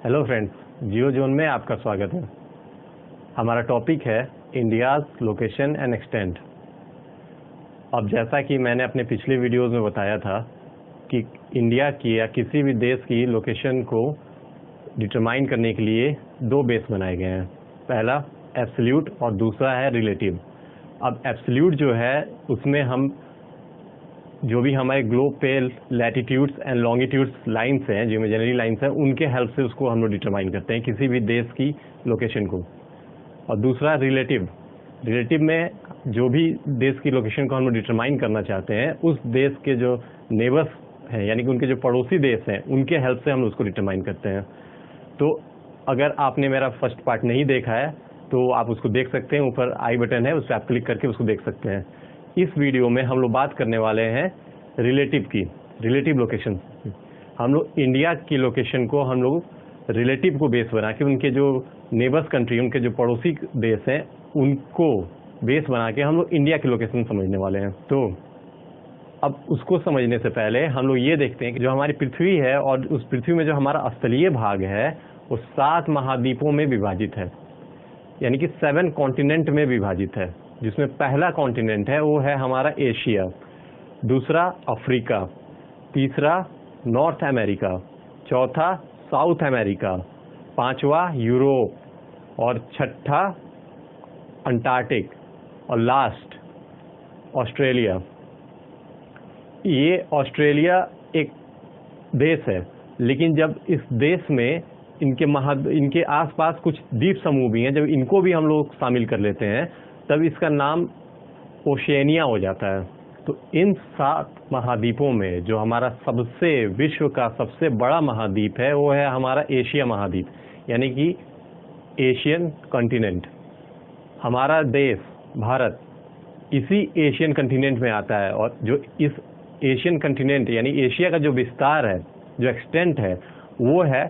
Hello friends, जियो zone में आपका स्वागत है। हमारा टॉपिक है इंडियाज़ लोकेशन एंड एक्सटेंट। अब जैसा कि मैंने अपने पिछले वीडियोस में बताया था कि इंडिया की या किसी भी देश की लोकेशन को डिटरमाइन करने के लिए दो बेस बनाए गए हैं। पहला एब्सोल्यूट और दूसरा है रिलेटिव। अब एब्सोल्यूट जो है उसमें हम जो भी हमारे ग्लोब पे लैटिट्यूड्स एंड लॉन्गिट्यूड्स लाइंस हैं, जो इमेजिनरी लाइंस हैं, उनके हेल्प से उसको हम लोग डिटरमाइन करते हैं किसी भी देश की लोकेशन को। और दूसरा रिलेटिव। रिलेटिव में जो भी देश की लोकेशन को हम लोग डिटरमाइन करना चाहते हैं, उस देश के जो नेबर्स हैं यानी कि उनके जो पड़ोसी देश हैं, उनके हेल्प से हम उसको डिटरमाइन करते हैं। तो अगर आपने मेरा फर्स्ट पार्ट नहीं देखा है तो आप उसको देख सकते हैं, ऊपर आई बटन है, उस पर आप क्लिक करके उसको देख सकते हैं। इस वीडियो में हम लोग बात करने वाले हैं रिलेटिव की, रिलेटिव लोकेशन। हम लोग इंडिया की लोकेशन को हम लोग रिलेटिव को बेस बना के उनके जो नेबर्स कंट्री, उनके जो पड़ोसी देश हैं, उनको बेस बना के हम लोग इंडिया की लोकेशन समझने वाले हैं। तो अब उसको समझने से पहले हम लोग ये देखते हैं कि जो हमारी पृथ्वी है और उस पृथ्वी में जो हमारा स्थलीय भाग है वो 7 महाद्वीपों में विभाजित है, यानी कि 7 कॉन्टिनेंट में विभाजित है। जिसमें पहला कॉन्टिनेंट है वो है हमारा एशिया, दूसरा अफ्रीका, तीसरा नॉर्थ अमेरिका, चौथा साउथ अमेरिका, पांचवा यूरोप और छठा अंटार्कटिक और लास्ट ऑस्ट्रेलिया। ये ऑस्ट्रेलिया एक देश है, लेकिन जब इस देश में इनके आसपास कुछ द्वीप समूह भी हैं, जब इनको भी हम लोग शामिल कर लेते हैं तब इसका नाम ओशियानिया हो जाता है। तो इन 7 महाद्वीपों में जो हमारा विश्व का सबसे बड़ा महाद्वीप है वो है हमारा एशिया महाद्वीप, यानी कि एशियन कॉन्टिनेंट। हमारा देश भारत इसी एशियन कॉन्टिनेंट में आता है, और जो इस एशियन कॉन्टिनेंट यानी एशिया का जो विस्तार है, जो एक्सटेंट है, वो है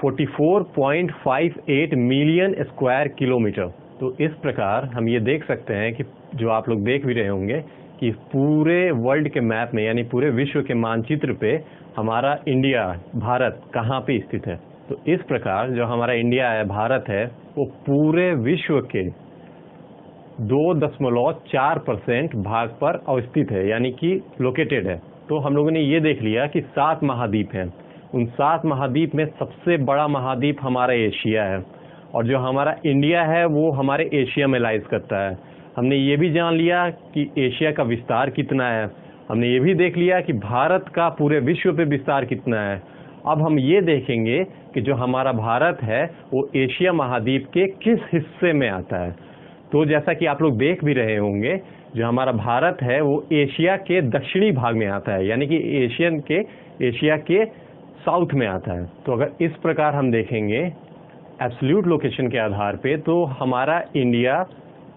44.58 मिलियन स्क्वायर किलोमीटर। तो इस प्रकार हम ये देख सकते हैं कि जो आप लोग देख भी रहे होंगे कि पूरे वर्ल्ड के मैप में यानी पूरे विश्व के मानचित्र पे हमारा इंडिया, भारत कहाँ पे स्थित है। तो इस प्रकार जो हमारा इंडिया है, भारत है, वो पूरे विश्व के 2.4% भाग पर अवस्थित है, यानी कि लोकेटेड है। तो हम लोगों ने ये देख लिया कि 7 महाद्वीप हैं। उन 7 महाद्वीप में सबसे बड़ा महाद्वीप हमारा एशिया है, और जो हमारा इंडिया है वो हमारे एशिया में लाइज करता है। हमने ये भी जान लिया कि एशिया का विस्तार कितना है। हमने ये भी देख लिया कि भारत का पूरे विश्व पे विस्तार कितना है। अब हम ये देखेंगे कि जो हमारा भारत है वो एशिया महाद्वीप के किस हिस्से में आता है। तो जैसा कि आप लोग देख भी रहे होंगे, जो हमारा भारत है वो एशिया के दक्षिणी भाग में आता है, यानी कि एशिया के साउथ में आता है। तो अगर इस प्रकार हम देखेंगे एब्सोल्यूट लोकेशन के आधार पे, तो हमारा इंडिया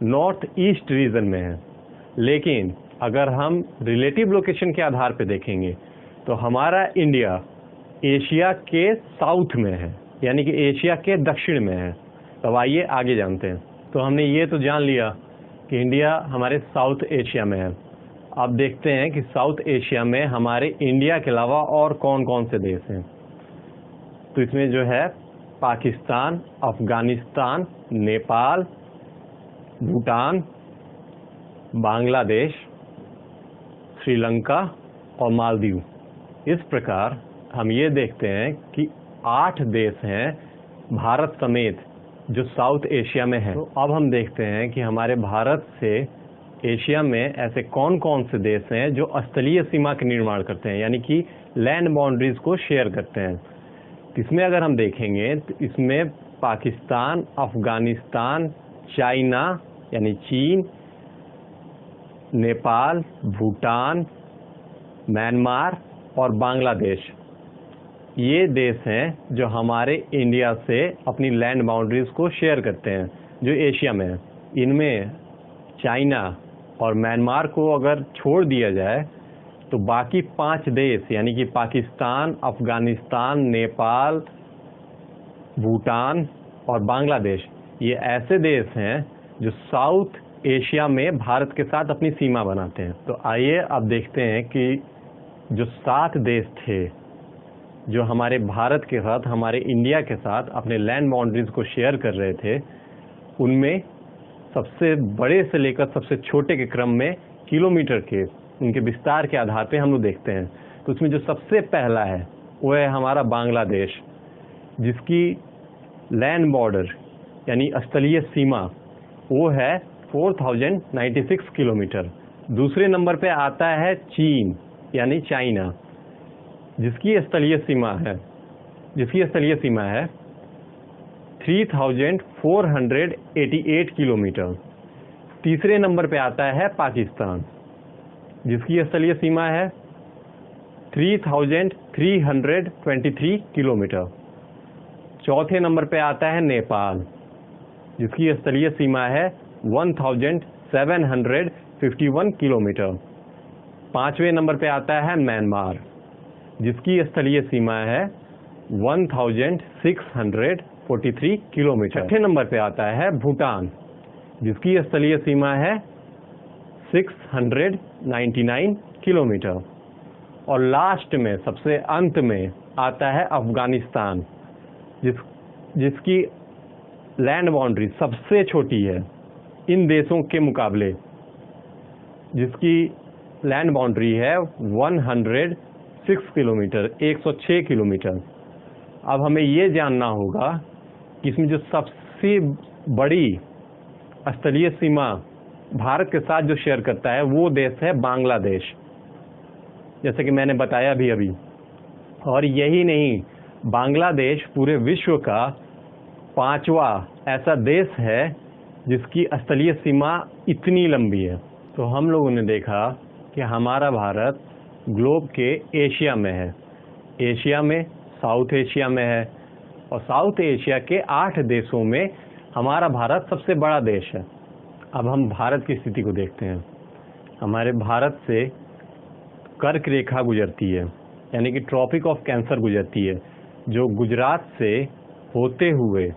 नॉर्थ ईस्ट रीजन में है। लेकिन अगर हम रिलेटिव लोकेशन के आधार पे देखेंगे तो हमारा इंडिया एशिया के साउथ में है, यानी कि एशिया के दक्षिण में है। तो आइए आगे जानते हैं। तो हमने ये तो जान लिया कि इंडिया हमारे साउथ एशिया में है। अब देखते हैं कि साउथ एशिया में हमारे इंडिया के अलावा और कौन कौन से देश हैं। तो इसमें जो है पाकिस्तान, अफगानिस्तान, नेपाल, भूटान, बांग्लादेश, श्रीलंका और मालदीव। इस प्रकार हम ये देखते हैं कि 8 देश हैं भारत समेत जो साउथ एशिया में है। तो अब हम देखते हैं कि हमारे भारत से एशिया में ऐसे कौन कौन से देश हैं जो स्थलीय सीमा के निर्माण करते हैं, यानी कि लैंड बाउंड्रीज को शेयर करते हैं। इसमें अगर हम देखेंगे तो इसमें पाकिस्तान, अफगानिस्तान, चाइना यानी चीन, नेपाल, भूटान, म्यांमार और बांग्लादेश, ये देश हैं जो हमारे इंडिया से अपनी लैंड बाउंड्रीज को शेयर करते हैं, जो एशिया में है। इनमें चाइना और म्यांमार को अगर छोड़ दिया जाए तो बाकी 5 देश यानी कि पाकिस्तान, अफगानिस्तान, नेपाल, भूटान और बांग्लादेश, ये ऐसे देश हैं जो साउथ एशिया में भारत के साथ अपनी सीमा बनाते हैं। तो आइए अब देखते हैं कि जो 7 देश थे जो हमारे भारत के साथ, हमारे इंडिया के साथ अपने लैंड बाउंड्रीज को शेयर कर रहे थे, उनमें सबसे बड़े से लेकर सबसे छोटे के क्रम में किलोमीटर के उनके विस्तार के आधार पे हम लोग देखते हैं। तो उसमें जो सबसे पहला है वो है हमारा बांग्लादेश, जिसकी लैंड बॉर्डर यानी स्थलीय सीमा वो है 4096 किलोमीटर। दूसरे नंबर पे आता है चीन यानी चाइना, जिसकी स्थलीय सीमा है 3488 किलोमीटर। तीसरे नंबर पे आता है पाकिस्तान, जिसकी स्थलीय सीमा है 3323 किलोमीटर। चौथे नंबर पे आता है नेपाल, जिसकी स्थलीय सीमा है 1751 किलोमीटर। पांचवें नंबर पे आता है म्यांमार, जिसकी स्थलीय सीमा है 1643 किलोमीटर। छठे नंबर पे आता है भूटान, जिसकी स्थलीय सीमा है 699 किलोमीटर। और लास्ट में सबसे अंत में आता है अफगानिस्तान, जिसकी लैंड बाउंड्री सबसे छोटी है इन देशों के मुकाबले, जिसकी लैंड बाउंड्री है 106 किलोमीटर, 106 किलोमीटर। अब हमें ये जानना होगा कि इसमें जो सबसे बड़ी स्थलीय सीमा भारत के साथ जो शेयर करता है वो देश है बांग्लादेश, जैसे कि मैंने बताया भी अभी। और यही नहीं, बांग्लादेश पूरे विश्व का 5वां ऐसा देश है जिसकी स्थलीय सीमा इतनी लंबी है। तो हम लोगों ने देखा कि हमारा भारत ग्लोब के एशिया में है, एशिया में साउथ एशिया में है, और साउथ एशिया के 8 देशों में हमारा भारत सबसे बड़ा देश है। अब हम भारत की स्थिति को देखते हैं। हमारे भारत से कर्क रेखा गुजरती है, यानी कि ट्रॉपिक ऑफ कैंसर गुजरती है, जो गुजरात से होते हुए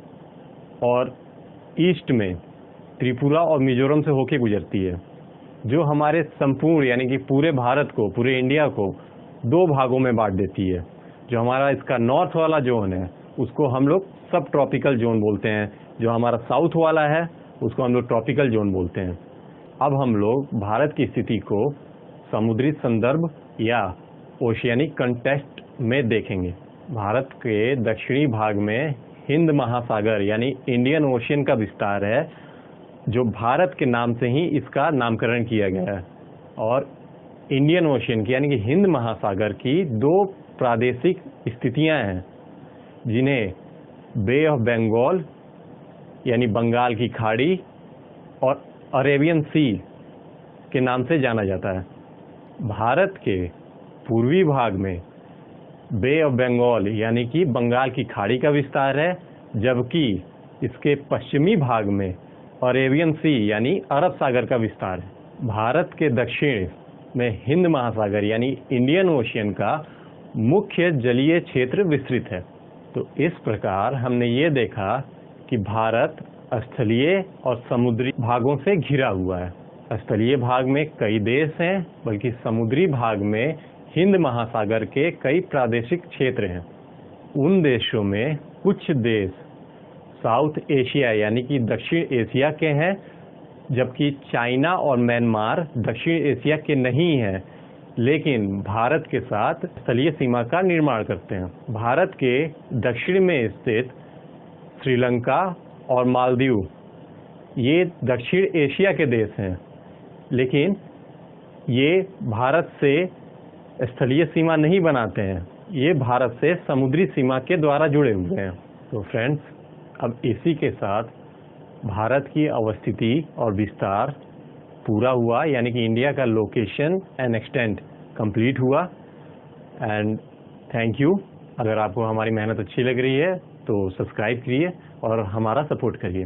और ईस्ट में त्रिपुरा और मिजोरम से होके गुजरती है, जो हमारे संपूर्ण यानी कि पूरे भारत को, पूरे इंडिया को 2 भागों में बांट देती है। जो हमारा इसका नॉर्थ वाला जोन है उसको हम लोग सब ट्रॉपिकल जोन बोलते हैं, जो हमारा साउथ वाला है उसको हम लोग ट्रॉपिकल जोन बोलते हैं। अब हम लोग भारत की स्थिति को समुद्री संदर्भ या ओशियानिक कंटेक्स्ट में देखेंगे। भारत के दक्षिणी भाग में हिंद महासागर यानी इंडियन ओशियन का विस्तार है, जो भारत के नाम से ही इसका नामकरण किया गया है। और इंडियन ओशियन की यानी कि हिंद महासागर की 2 प्रादेशिक स्थितियां हैं, जिन्हें बे ऑफ बंगाल यानी बंगाल की खाड़ी और अरेबियन सी के नाम से जाना जाता है। भारत के पूर्वी भाग में बे ऑफ बंगाल यानी कि बंगाल की खाड़ी का विस्तार है, जबकि इसके पश्चिमी भाग में अरेबियन सी यानी अरब सागर का विस्तार है। भारत के दक्षिण में हिंद महासागर यानी इंडियन ओशियन का मुख्य जलीय क्षेत्र विस्तृत है। तो इस प्रकार हमने ये देखा कि भारत स्थलीय और समुद्री भागों से घिरा हुआ है। स्थलीय भाग में कई देश हैं, बल्कि समुद्री भाग में हिंद महासागर के कई प्रादेशिक क्षेत्र हैं। उन देशों में कुछ देश साउथ एशिया यानी कि दक्षिण एशिया के हैं, जबकि चाइना और म्यांमार दक्षिण एशिया के नहीं हैं, लेकिन भारत के साथ स्थलीय सीमा का निर्माण करते हैं। भारत के दक्षिण में स्थित श्रीलंका और मालदीव ये दक्षिण एशिया के देश हैं, लेकिन ये भारत से स्थलीय सीमा नहीं बनाते हैं, ये भारत से समुद्री सीमा के द्वारा जुड़े हुए हैं। तो फ्रेंड्स, अब इसी के साथ भारत की अवस्थिति और विस्तार पूरा हुआ, यानी कि इंडिया का लोकेशन एंड एक्सटेंट कंप्लीट हुआ। And thank you. अगर आपको हमारी मेहनत अच्छी लग रही है तो सब्सक्राइब करिए और हमारा सपोर्ट करिए।